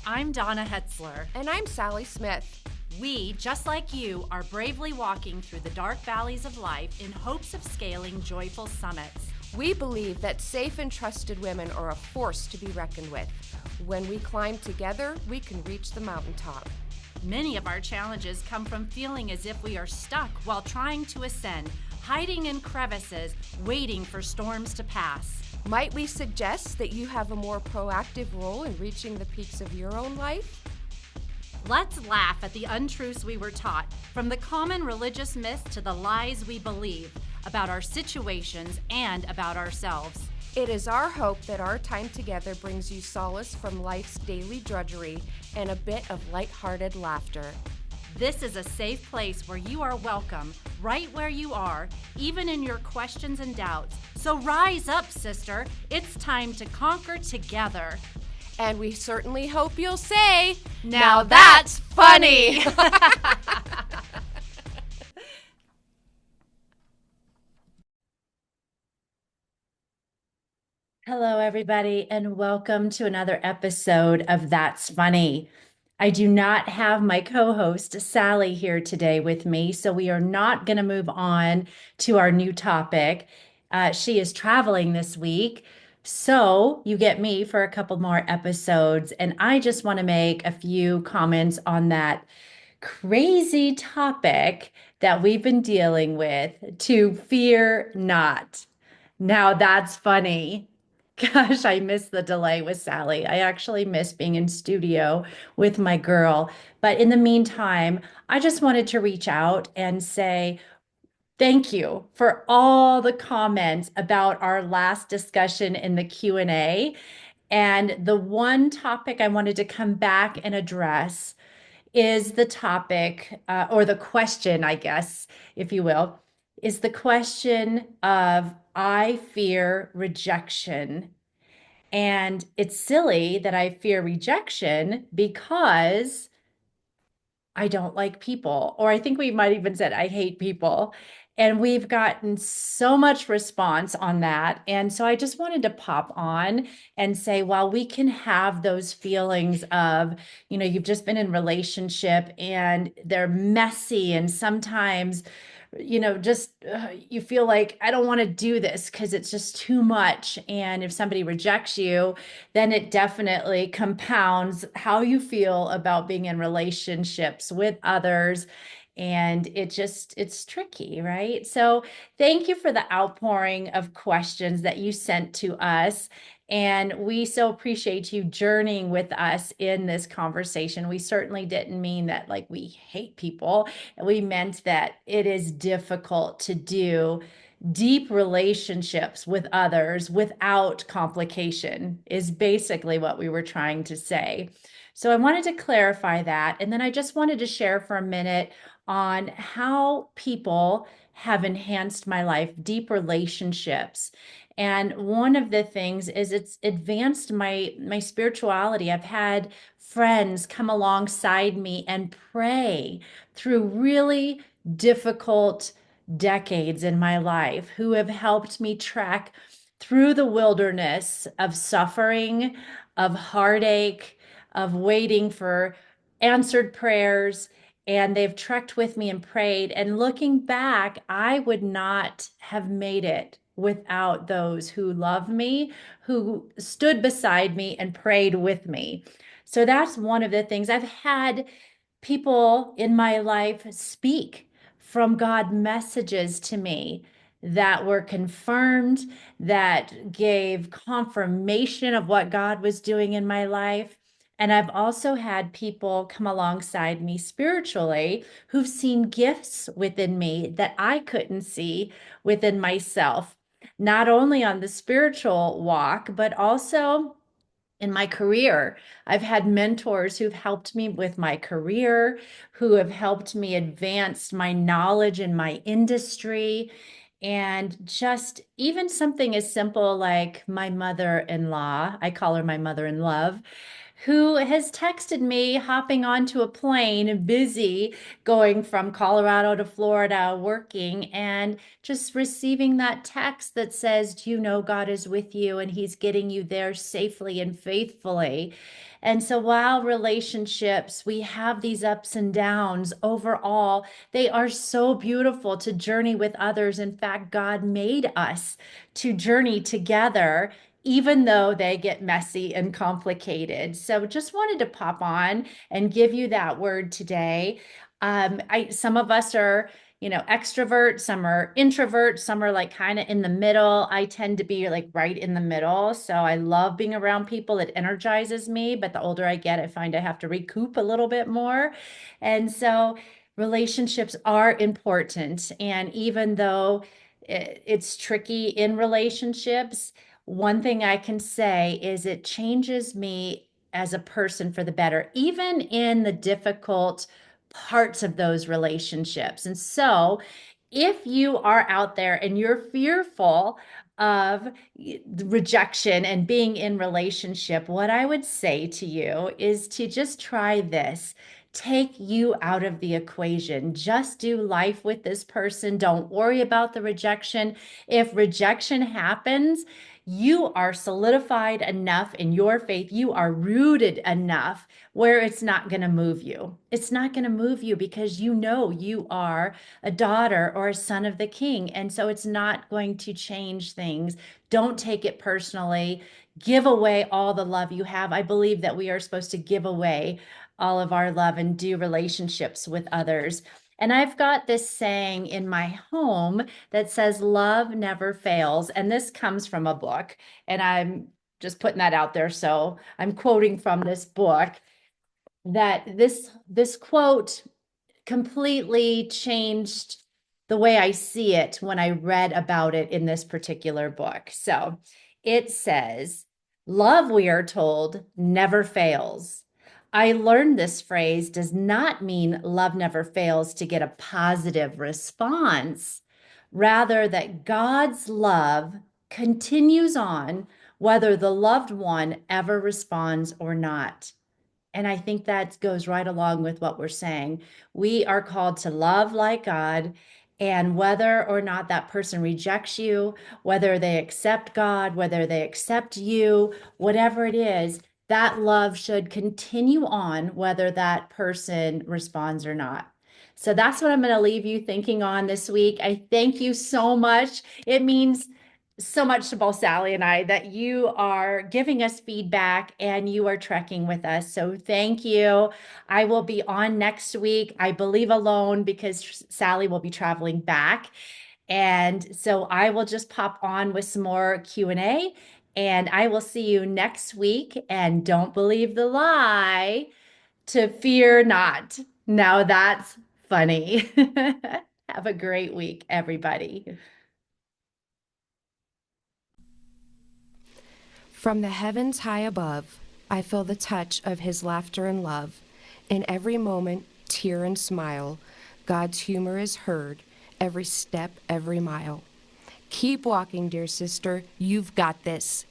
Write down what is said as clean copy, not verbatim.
I'm Dawna Hetzler. And I'm Sally Smith. We, just like you, are bravely walking through the dark valleys of life in hopes of scaling joyful summits. We believe that safe and trusted women are a force to be reckoned with. When we climb together, we can reach the mountaintop. Many of our challenges come from feeling as if we are stuck while trying to ascend, hiding in crevices, waiting for storms to pass. Might we suggest that you have a more proactive role in reaching the peaks of your own life? Let's laugh at the untruths we were taught, from the common religious myths to the lies we believe about our situations and about ourselves. It is our hope that our time together brings you solace from life's daily drudgery and a bit of lighthearted laughter. This is a safe place where you are welcome, right where you are, even in your questions and doubts. So rise up, sister. It's time to conquer together. And we certainly hope you'll say, "Now that's funny." Hello, everybody, and welcome to another episode of That's Funny. I do not have my co-host Sally here today with me, so we are not going to move on to our new topic. She is traveling this week, so you get me for a couple more episodes, and I just want to make a few comments on that crazy topic that we've been dealing with, to fear not. Now that's funny. Gosh, I miss the delay with Sally. I actually miss being in studio with my girl. But in the meantime, I just wanted to reach out and say thank you for all the comments about our last discussion in the Q&A. And the one topic I wanted to come back and address is the topic, or the question, I guess, if you will, is the question of I fear rejection. And it's silly that I fear rejection because I don't like people, or I think we might even said I hate people. And we've gotten so much response on that. And so I just wanted to pop on and say, while we can have those feelings of, you've just been in relationship and they're messy and sometimes, just you feel like I don't want to do this because it's just too much. And if somebody rejects you, then it definitely compounds how you feel about being in relationships with others. And it's tricky, right? So thank you for the outpouring of questions that you sent to us. And we so appreciate you journeying with us in this conversation. We certainly didn't mean that like we hate people. We meant that it is difficult to do deep relationships with others without complication, is basically what we were trying to say. So I wanted to clarify that. And then I just wanted to share for a minute on how people have enhanced my life, deep relationships. And one of the things is it's advanced my spirituality. I've had friends come alongside me and pray through really difficult decades in my life, who have helped me track through the wilderness of suffering, of heartache, of waiting for answered prayers. And they've trekked with me and prayed. And looking back, I would not have made it without those who love me, who stood beside me and prayed with me. So that's one of the things. I've had people in my life speak from God messages to me that were confirmed, that gave confirmation of what God was doing in my life. And I've also had people come alongside me spiritually who've seen gifts within me that I couldn't see within myself, not only on the spiritual walk, but also in my career. I've had mentors who've helped me with my career, who have helped me advance my knowledge in my industry. And just even something as simple like my mother-in-law, I call her my mother in love, who has texted me hopping onto a plane, busy going from Colorado to Florida, working, and just receiving that text that says, do you know God is with you and He's getting you there safely and faithfully? And so while relationships, we have these ups and downs, overall, they are so beautiful to journey with others. In fact, God made us to journey together, even though they get messy and complicated. So just wanted to pop on and give you that word today. Some of us are, extrovert, some are introvert, some are like kind of in the middle. I tend to be like right in the middle. So I love being around people. It energizes me, but the older I get, I find I have to recoup a little bit more. And so relationships are important. And even though it's tricky in relationships, one thing I can say is it changes me as a person for the better, even in the difficult parts of those relationships. And so, if you are out there and you're fearful of rejection and being in relationship, what I would say to you is to just try this. Take you out of the equation. Just do life with this person. Don't worry about the rejection. If rejection happens, you are solidified enough in your faith. You are rooted enough where it's not going to move you. It's not going to move you because you know you are a daughter or a son of the king. And so it's not going to change things. Don't take it personally. Give away all the love you have. I believe that we are supposed to give away all of our love and do relationships with others. And I've got this saying in my home that says, love never fails. And this comes from a book. And I'm just putting that out there. So I'm quoting from this book that this quote completely changed the way I see it when I read about it in this particular book. So it says, love, we are told, never fails. I learned this phrase does not mean love never fails to get a positive response, rather, that God's love continues on whether the loved one ever responds or not. And I think that goes right along with what we're saying. We are called to love like God. And whether or not that person rejects you, whether they accept God, whether they accept you, whatever it is, that love should continue on whether that person responds or not. So that's what I'm going to leave you thinking on this week. I thank you so much. It means so much to both Sally and I that you are giving us feedback and you are trekking with us. So thank you. I will be on next week, I believe alone, because Sally will be traveling back. And so I will just pop on with some more Q&A, and I will see you next week. And don't believe the lie to fear not. Now that's funny. Have a great week, everybody. From the heavens high above, I feel the touch of His laughter and love. In every moment, tear and smile, God's humor is heard, every step, every mile. Keep walking, dear sister. You've got this.